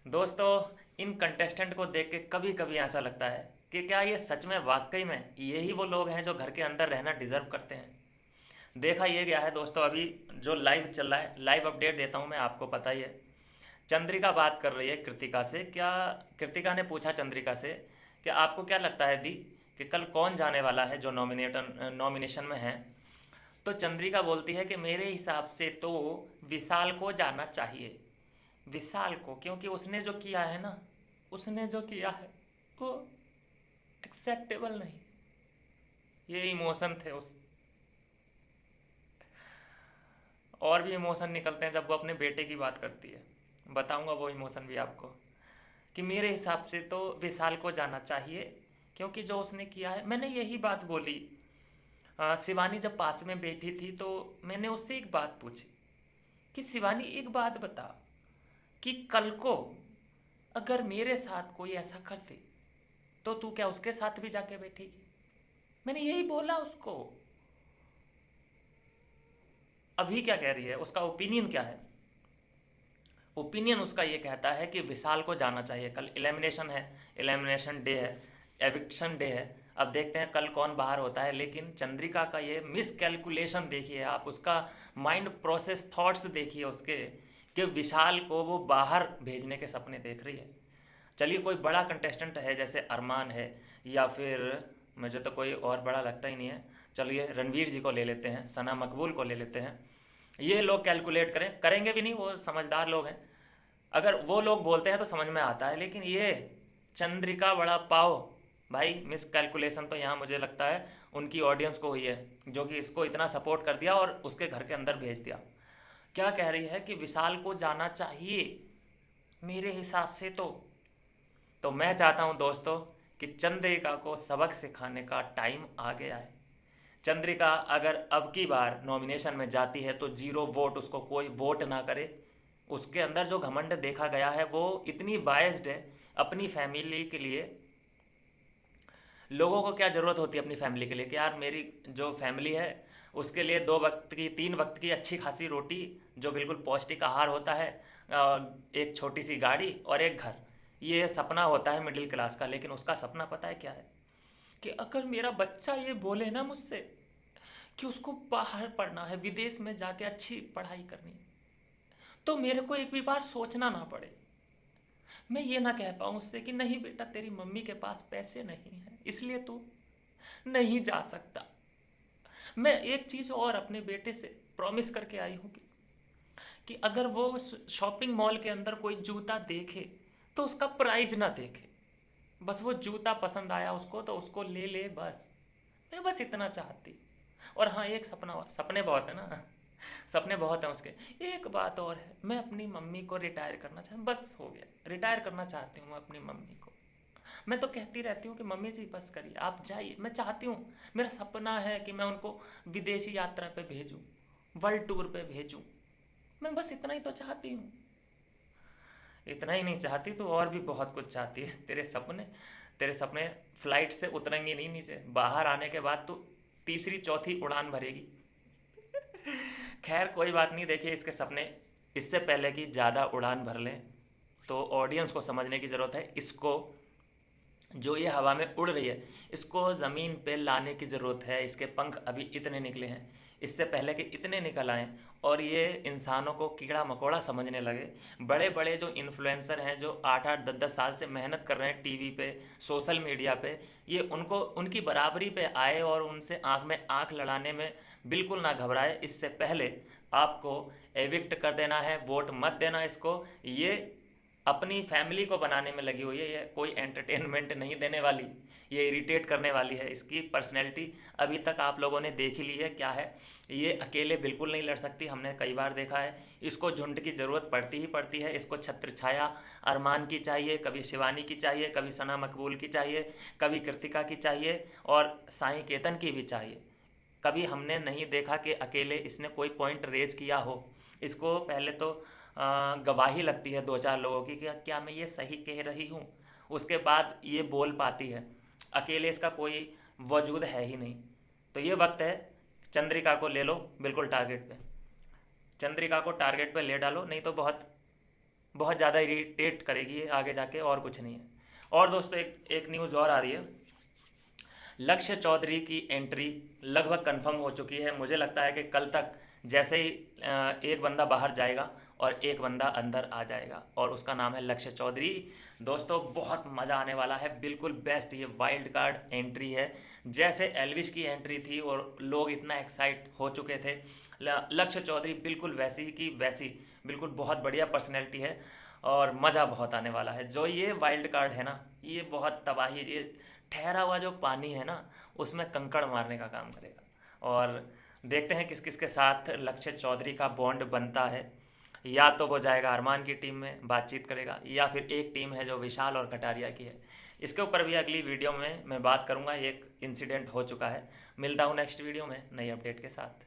दोस्तों, इन कंटेस्टेंट को देख के कभी कभी ऐसा लगता है कि क्या ये सच में वाकई में यही वो लोग हैं जो घर के अंदर रहना डिजर्व करते हैं। देखा ये गया है दोस्तों, अभी जो लाइव चल रहा है, लाइव अपडेट देता हूँ मैं, आपको पता ही है। चंद्रिका बात कर रही है कृतिका से। क्या कृतिका ने पूछा चंद्रिका से कि आपको क्या लगता है दी कि कल कौन जाने वाला है जो नॉमिनेशन में है। तो चंद्रिका बोलती है कि मेरे हिसाब से तो विशाल को जाना चाहिए। विशाल को, क्योंकि उसने जो किया है ना, उसने जो किया है वो एक्सेप्टेबल नहीं। ये इमोशन थे उस, और भी इमोशन निकलते हैं जब वो अपने बेटे की बात करती है। बताऊंगा वो इमोशन भी आपको। कि मेरे हिसाब से तो विशाल को जाना चाहिए, क्योंकि जो उसने किया है, मैंने यही बात बोली। शिवानी जब पास में बैठी थी तो मैंने उससे एक बात पूछी कि शिवानी एक बात बता, कि कल को अगर मेरे साथ कोई ऐसा कर दे तो तू क्या उसके साथ भी जाके बैठेगी। मैंने यही बोला उसको। अभी क्या कह रही है, उसका ओपिनियन क्या है। ओपिनियन उसका ये कहता है कि विशाल को जाना चाहिए। कल एलिमिनेशन है, एलिमिनेशन डे है, एविक्शन डे है। अब देखते हैं कल कौन बाहर होता है। लेकिन चंद्रिका का ये मिस कैलकुलेशन देखिए आप, उसका माइंड प्रोसेस थॉट्स देखिए उसके, कि विशाल को वो बाहर भेजने के सपने देख रही है। चलिए, कोई बड़ा कंटेस्टेंट है जैसे अरमान है, या फिर मुझे तो कोई और बड़ा लगता ही नहीं है। चलिए रणवीर जी को ले लेते हैं, सना मकबूल को ले लेते हैं। ये लोग कैलकुलेट करेंगे भी नहीं, वो समझदार लोग हैं। अगर वो लोग बोलते हैं तो समझ में आता है, लेकिन ये चंद्रिका बड़ा पाओ भाई, मिस कैलकुलेशन तो यहाँ मुझे लगता है उनकी ऑडियंस को हुई है, जो कि इसको इतना सपोर्ट कर दिया और उसके घर के अंदर भेज दिया। क्या कह रही है कि विशाल को जाना चाहिए मेरे हिसाब से तो मैं चाहता हूं दोस्तों कि चंद्रिका को सबक सिखाने का टाइम आ गया है। चंद्रिका अगर अब की बार नॉमिनेशन में जाती है तो जीरो वोट, उसको कोई वोट ना करे। उसके अंदर जो घमंड देखा गया है वो इतनी बायस्ड है अपनी फैमिली के लिए। लोगों को क्या ज़रूरत होती है अपनी फैमिली के लिए, कि यार मेरी जो फैमिली है उसके लिए 2 वक्त की 3 वक्त की अच्छी खासी रोटी, जो बिल्कुल पौष्टिक आहार होता है, एक छोटी सी गाड़ी और एक घर, ये सपना होता है मिडिल क्लास का। लेकिन उसका सपना पता है क्या है, कि अगर मेरा बच्चा ये बोले ना मुझसे कि उसको बाहर पढ़ना है, विदेश में जाके अच्छी पढ़ाई करनी है, तो मेरे को एक भी बार सोचना ना पड़े। मैं ये ना कह पाऊँ उससे कि नहीं बेटा, तेरी मम्मी के पास पैसे नहीं हैं इसलिए तू नहीं जा सकता। मैं एक चीज़ और अपने बेटे से प्रॉमिस करके आई हूँ कि अगर वो शॉपिंग मॉल के अंदर कोई जूता देखे तो उसका प्राइस ना देखे, बस वो जूता पसंद आया उसको तो उसको ले ले बस। मैं बस इतना चाहती। और हाँ, एक सपना और, सपने बहुत है ना, सपने बहुत हैं उसके। एक बात और है, मैं अपनी मम्मी को रिटायर करना चाहती, बस हो गया, रिटायर करना चाहती हूँ मैं अपनी मम्मी को। मैं तो कहती रहती हूँ कि मम्मी जी बस करिए, आप जाइए। मैं चाहती हूँ, मेरा सपना है कि मैं उनको विदेशी यात्रा पे भेजूँ, वर्ल्ड टूर पे भेजूँ। मैं बस इतना ही तो चाहती हूँ। इतना ही नहीं चाहती तो और भी बहुत कुछ चाहती है। तेरे सपने फ्लाइट से उतरेंगे नहीं नीचे, बाहर आने के बाद तो तीसरी चौथी उड़ान भरेगी। खैर कोई बात नहीं, देखिए इसके सपने इससे पहले कि ज़्यादा उड़ान भर लें तो ऑडियंस को समझने की ज़रूरत है। इसको, जो ये हवा में उड़ रही है, इसको ज़मीन पे लाने की ज़रूरत है। इसके पंख अभी इतने निकले हैं, इससे पहले कि इतने निकल आएँ और ये इंसानों को कीड़ा मकोड़ा समझने लगे। बड़े बड़े जो इन्फ्लुएंसर हैं, जो 8-8 10-10 साल से मेहनत कर रहे हैं टीवी पे, सोशल मीडिया पे, ये उनको उनकी बराबरी पे आए और उनसे आँख में आँख लड़ाने में बिल्कुल ना घबराए। इससे पहले आपको एविक्ट कर देना है, वोट मत देना इसको। ये अपनी फैमिली को बनाने में लगी हुई है, ये कोई एंटरटेनमेंट नहीं देने वाली, ये इरिटेट करने वाली है। इसकी पर्सनैलिटी अभी तक आप लोगों ने देख ही ली है क्या है। ये अकेले बिल्कुल नहीं लड़ सकती, हमने कई बार देखा है। इसको झुंड की ज़रूरत पड़ती ही पड़ती है। इसको छत्र छाया अरमान की चाहिए, कभी शिवानी की चाहिए, कभी सना मकबूल की चाहिए, कभी कृतिका की चाहिए, और साईं केतन की भी चाहिए। कभी हमने नहीं देखा कि अकेले इसने कोई पॉइंट रेज किया हो। इसको पहले तो गवाही लगती है 2-4 लोगों की कि क्या मैं ये सही कह रही हूँ, उसके बाद ये बोल पाती है। अकेले इसका कोई वजूद है ही नहीं। तो ये वक्त है, चंद्रिका को ले लो बिल्कुल टारगेट पे। चंद्रिका को टारगेट पे ले डालो, नहीं तो बहुत बहुत ज़्यादा इरिटेट करेगी ये आगे जाके, और कुछ नहीं है। और दोस्तों एक न्यूज़ और आ रही है, लक्ष्य चौधरी की एंट्री लगभग कंफर्म हो चुकी है। मुझे लगता है कि कल तक जैसे ही एक बंदा बाहर जाएगा और एक बंदा अंदर आ जाएगा, और उसका नाम है लक्ष्य चौधरी। दोस्तों बहुत मज़ा आने वाला है, बिल्कुल बेस्ट ये वाइल्ड कार्ड एंट्री है। जैसे एल्विश की एंट्री थी और लोग इतना एक्साइट हो चुके थे, लक्ष्य चौधरी बिल्कुल वैसी की वैसी, बिल्कुल बहुत बढ़िया पर्सनैलिटी है और मज़ा बहुत आने वाला है। जो ये वाइल्ड कार्ड है ना, ये बहुत तबाही, ये ठहरा हुआ जो पानी है ना, उसमें कंकड़ मारने का काम करेगा। और देखते हैं किस किस के साथ लक्ष्य चौधरी का बॉन्ड बनता है। या तो वो जाएगा अरमान की टीम में बातचीत करेगा, या फिर एक टीम है जो विशाल और कटारिया की है। इसके ऊपर भी अगली वीडियो में मैं बात करूंगा, एक इंसिडेंट हो चुका है। मिलता हूँ नेक्स्ट वीडियो में नई अपडेट के साथ।